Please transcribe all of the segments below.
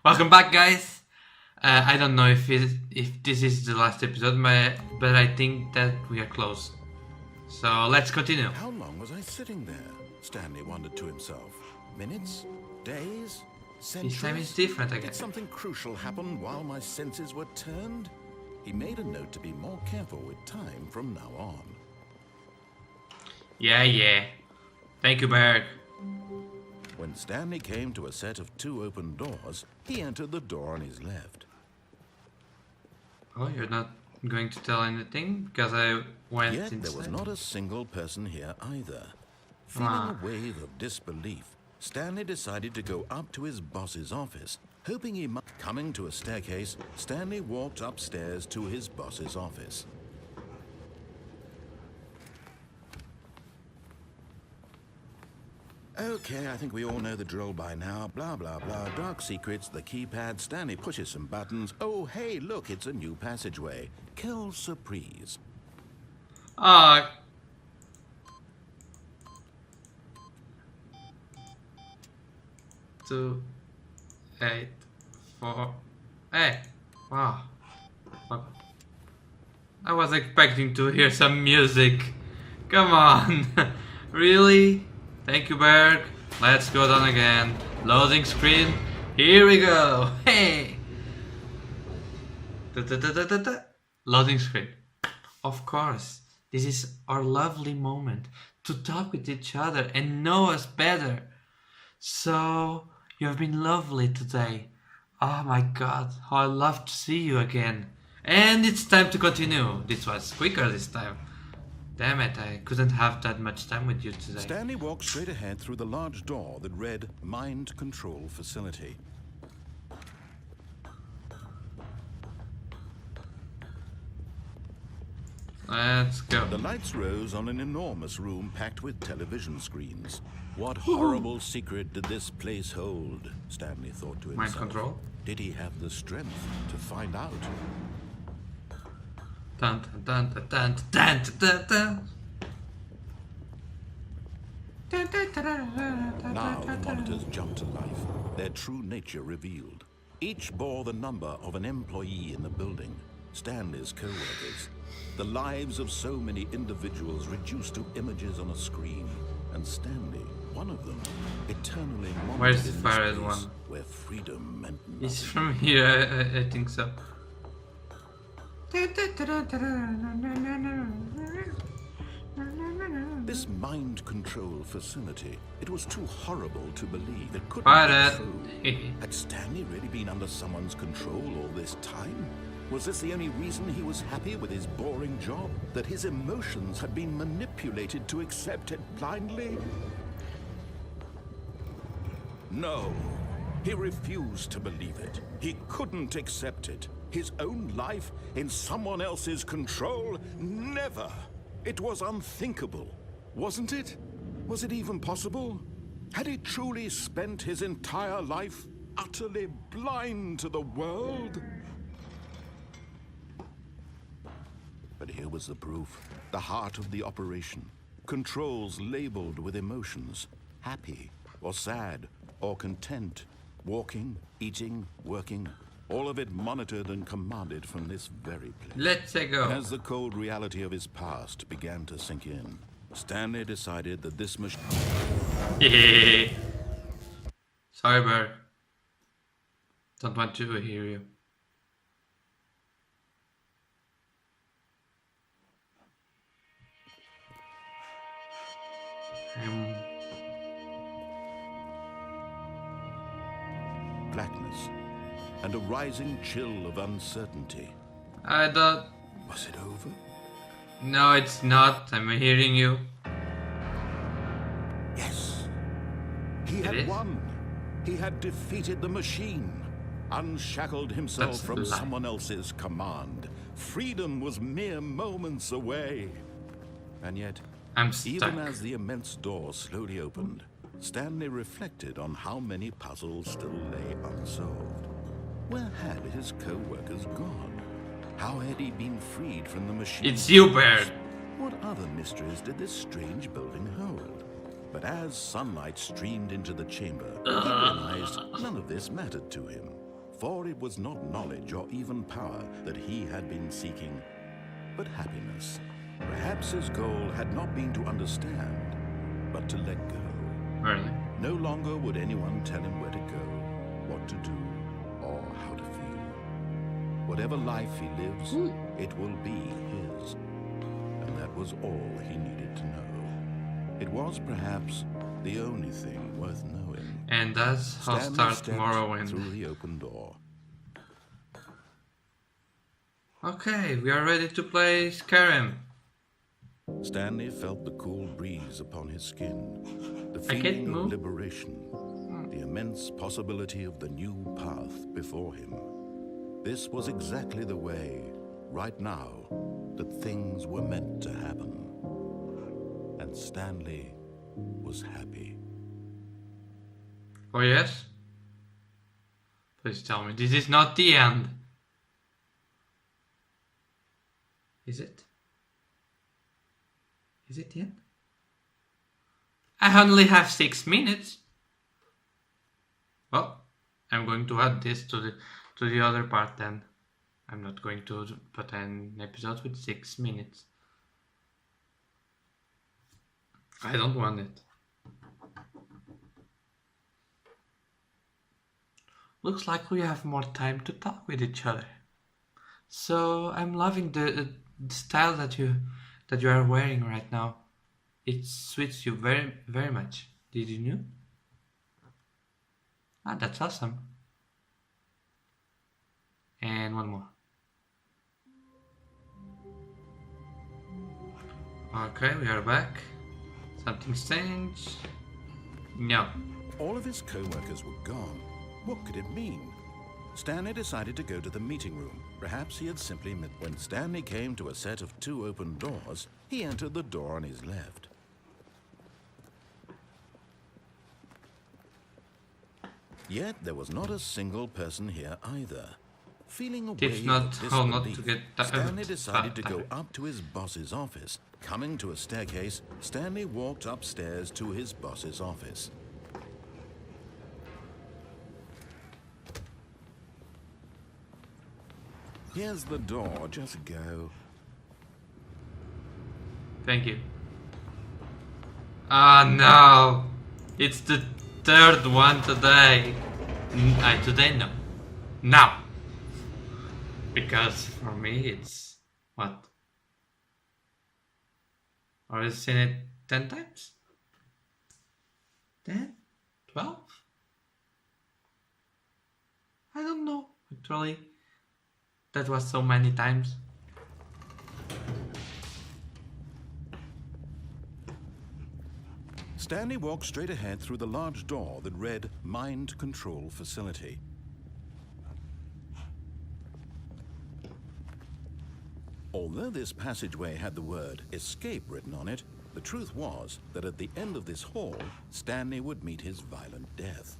Welcome back, guys. I don't know if this is the last episode, but I think that we are close. So let's continue. How long was I sitting there? Stanley wondered to himself. Minutes? Days? Centuries? This time is different again. Did something crucial happen while my senses were turned? He made a note to be more careful with time from now on. Yeah. Thank you, Berg. When Stanley came to a set of 2 open doors, he entered the door on his left. Oh, you're not going to tell anything? Because I went Yet inside. there was not a single person here either. Feeling a wave of disbelief, Stanley decided to go up to his boss's office, hoping he might... Coming to a staircase, Stanley walked upstairs to his boss's office. Okay, I think we all know the drill by now. Blah, blah, blah. Dark secrets, the keypad. Stanley pushes some buttons. Oh, hey, look, it's a new passageway. Quelle surprise. Ah. 2, 8, 4. Hey, wow. I was expecting to hear some music. Come on. Really? Thank you, Berg. Let's go down again. Loading screen. Here we go. Hey. Loading screen. Of course. This is our lovely moment to talk with each other and know us better. So, you have been lovely today. Oh my god, how I love to see you again. And it's time to continue. This was quicker this time. Damn it, I couldn't have that much time with you today. Stanley walked straight ahead through the large door that read Mind Control Facility. Let's go. The lights rose on an enormous room packed with television screens. What horrible secret did this place hold? Stanley thought to himself. Mind control? Did he have the strength to find out? Dun, dun, dun, dun, dun, dun, dun. Now the monitors jumped to life, their true nature revealed. Each bore the number of an employee in the building, Stanley's co-workers. The lives of so many individuals reduced to images on a screen, and Stanley, one of them, eternally monitored. Where's the in fire this one? place where freedom meant nothing. It's from here, I think so. This mind control facility, it was too horrible to believe it couldn't Fire be true. Had Stanley really been under someone's control all this time? Was this the only reason he was happy with his boring job? That his emotions had been manipulated to accept it blindly? No. He refused to believe it. He couldn't accept it. His own life in someone else's control? Never. It was unthinkable. Wasn't it? Was it even possible? Had he truly spent his entire life utterly blind to the world? But here was the proof. The heart of the operation. Controls labeled with emotions. Happy, or sad, or content. Walking, eating, working. All of it monitored and commanded from this very place. Let's go. As the cold reality of his past began to sink in, Stanley decided that this machine... Sorry, Berg. Don't want to hear you. Blackness and a rising chill of uncertainty. I don't... Was it over? No, it's not. I'm hearing you. Yes. He It had is? won. He had defeated the machine. Unshackled himself That's a from lie. someone else's command. Freedom was mere moments away. And yet, I'm stuck. even as the immense door slowly opened, Stanley reflected on how many puzzles still lay unsolved. Where had his co-workers gone? How had he been freed from the machine? It's you, Berg. What other mysteries did this strange building hold? But as sunlight streamed into the chamber, he realized none of this mattered to him. For it was not knowledge or even power that he had been seeking, but happiness. Perhaps his goal had not been to understand, but to let go. Really? No longer would anyone tell him where to go, what to do, or how to feel. Whatever life he lives, it will be his. And that was all he needed to know. It was perhaps the only thing worth knowing. And that's how Stanley start Morrowind. through the open door. Okay, we are ready to play Skyrim. Stanley felt the cool breeze upon his skin, the I can't feeling move. of liberation, the immense possibility of the new path before him. This was exactly the way, right now, that things were meant to happen. And Stanley was happy. Oh yes? Please tell me this is not the end. Is it? Is it the end? I only have 6 minutes. Well, I'm going to add this to the other part then. I'm not going to put an episode with 6 minutes. I don't want it. Looks like we have more time to talk with each other. So I'm loving the style that you are wearing right now. It suits you very, very much. Did you know? Ah, that's awesome. And one more. Okay, we are back. Something's changed. No. All of his co-workers were gone. What could it mean? Stanley decided to go to the meeting room. Perhaps he had simply met. When Stanley came to a set of 2 open doors, he entered the door on his left. Yet there was not a single person here either. Feeling a Tips wave not of how not to disbelief, get Stanley decided to go up to his boss's office. Coming to a staircase, Stanley walked upstairs to his boss's office. Here's the door, just go. Thank you. Ah no! It's the 3rd one today. Today no. Now! Because for me it's... what? I've seen it 10 times? 10? 12? I don't know, actually. That was so many times. Stanley walked straight ahead through the large door that read Mind Control Facility. Although this passageway had the word Escape written on it, the truth was that at the end of this hall, Stanley would meet his violent death.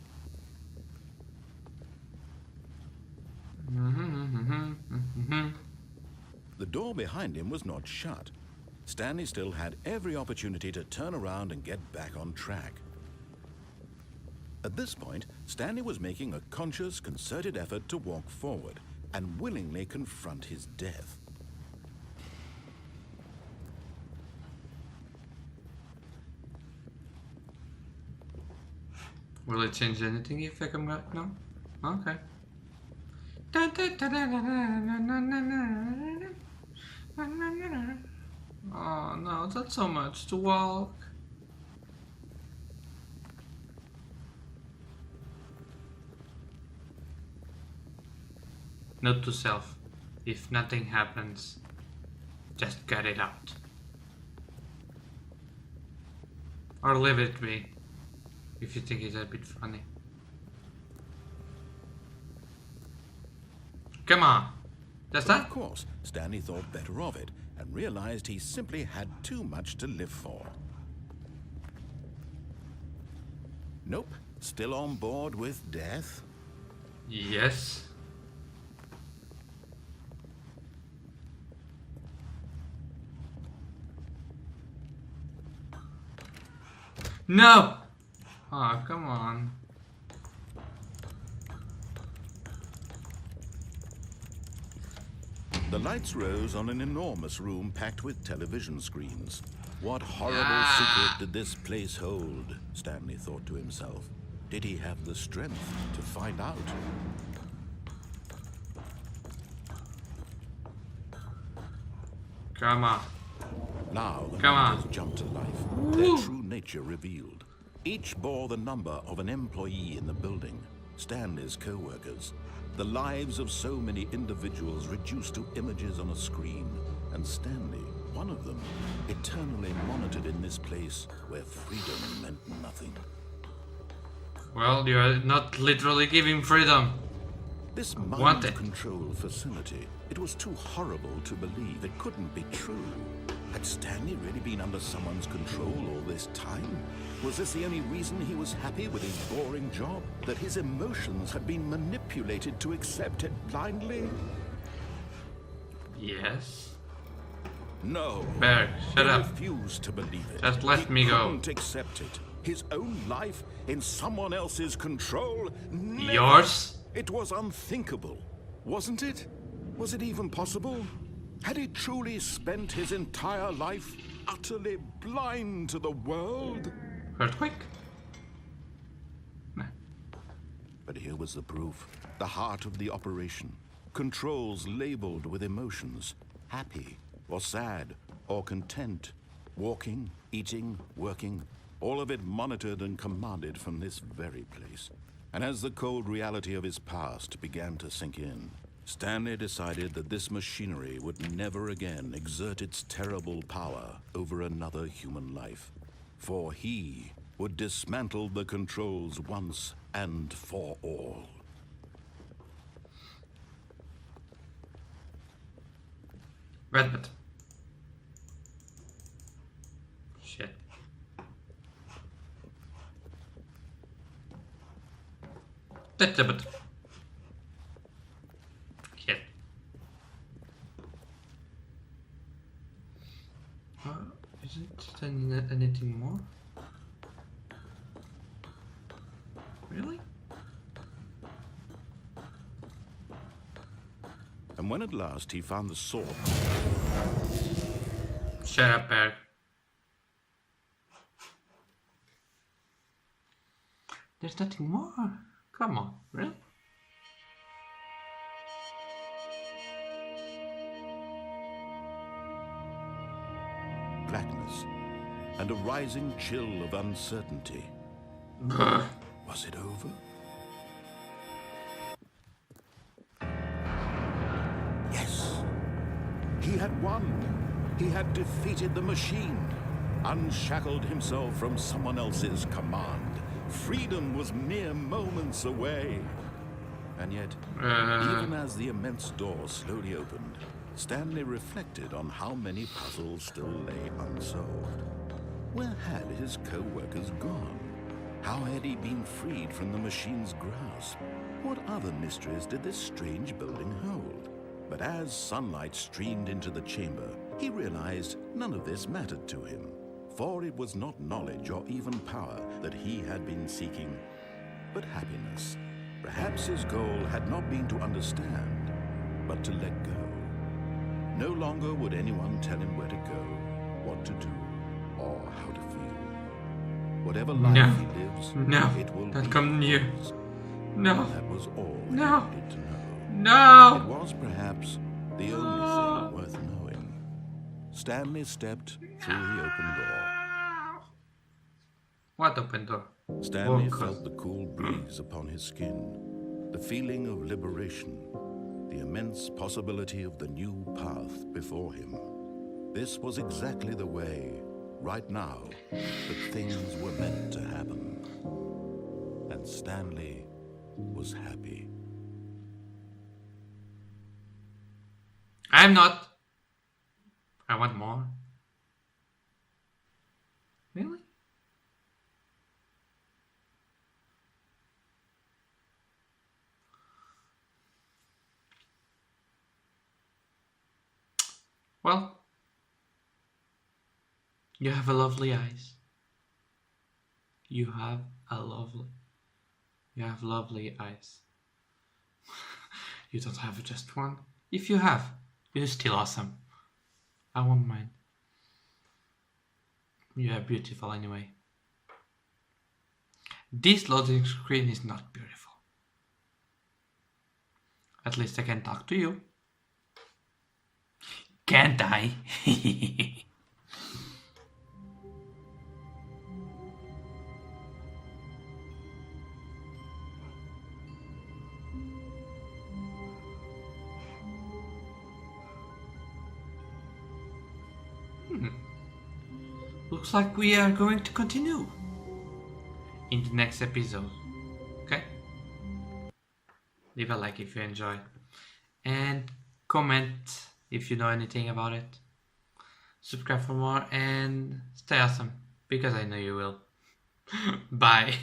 The door behind him was not shut. Stanley still had every opportunity to turn around and get back on track. At this point, Stanley was making a conscious, concerted effort to walk forward and willingly confront his death. Will it change anything if I come back now? Okay. Oh no, that's so much to walk. Note to self, if nothing happens, just cut it out. Or leave it be, if you think it's a bit funny. Come on, that's that? Of course, Stanley thought better of it and realized he simply had too much to live for. Nope, still on board with death? Yes. No! Oh, come on. The lights rose on an enormous room packed with television screens. What horrible secret did this place hold? Stanley thought to himself. Did he have the strength to find out? Come on. Now the Come on. monitors jumped to life, their true nature revealed. Each bore the number of an employee in the building, Stanley's co-workers. The lives of so many individuals reduced to images on a screen, and Stanley, one of them, eternally monitored in this place where freedom meant nothing. Well, you are not literally giving freedom. This mind control facility, it was too horrible to believe. It couldn't be true. Had Stanley really been under someone's control all this time? Was this the only reason he was happy with his boring job? That his emotions had been manipulated to accept it blindly? Yes. No. Berg, shut he up. refused to believe it. Just let me go. He couldn't accept it. His own life in someone else's control? Never. Yours? It was unthinkable, wasn't it? Was it even possible? Had he truly spent his entire life utterly blind to the world? Earthquake? Nah. But here was the proof. The heart of the operation. Controls labeled with emotions. Happy, or sad, or content. Walking, eating, working. All of it monitored and commanded from this very place. And as the cold reality of his past began to sink in, Stanley decided that this machinery would never again exert its terrible power over another human life. For he would dismantle the controls once and for all. Redbit. Shit. That's a bit. Shit. Isn't there anything more? Really? And when at last he found the sword... Shut up, Berg. There's nothing more. Come on, really? blackness, and a rising chill of uncertainty. Was it over? Yes. He had won. He had defeated the machine, unshackled himself from someone else's command. Freedom was mere moments away. And yet, even as the immense door slowly opened, Stanley reflected on how many puzzles still lay unsolved. Where had his co-workers gone? How had he been freed from the machine's grasp? What other mysteries did this strange building hold? But as sunlight streamed into the chamber, he realized none of this mattered to him. For it was not knowledge or even power that he had been seeking, but happiness. Perhaps his goal had not been to understand, but to let go. No longer would anyone tell him where to go, what to do, or how to feel. Whatever life he lives, it will don't be come near. his. No. That was all he No. needed to know. No! It was perhaps the only thing worth knowing. Stanley stepped through the open door. What open door? Stanley felt the cool breeze upon his skin, the feeling of liberation, the immense possibility of the new path before him. This was exactly the way, right now, that things were meant to happen. And Stanley was happy. I'm not. I want more. Really? Well, you have a lovely eyes. You have lovely eyes. You don't have just one. If you have, You're still awesome. I won't mind. You are beautiful anyway. This loading screen is not beautiful. At least I can talk to you. Can't I? Looks like we are going to continue in the next episode. Okay? Leave a like if you enjoyed. And comment if you know anything about it. Subscribe for more and stay awesome, because I know you will. Bye.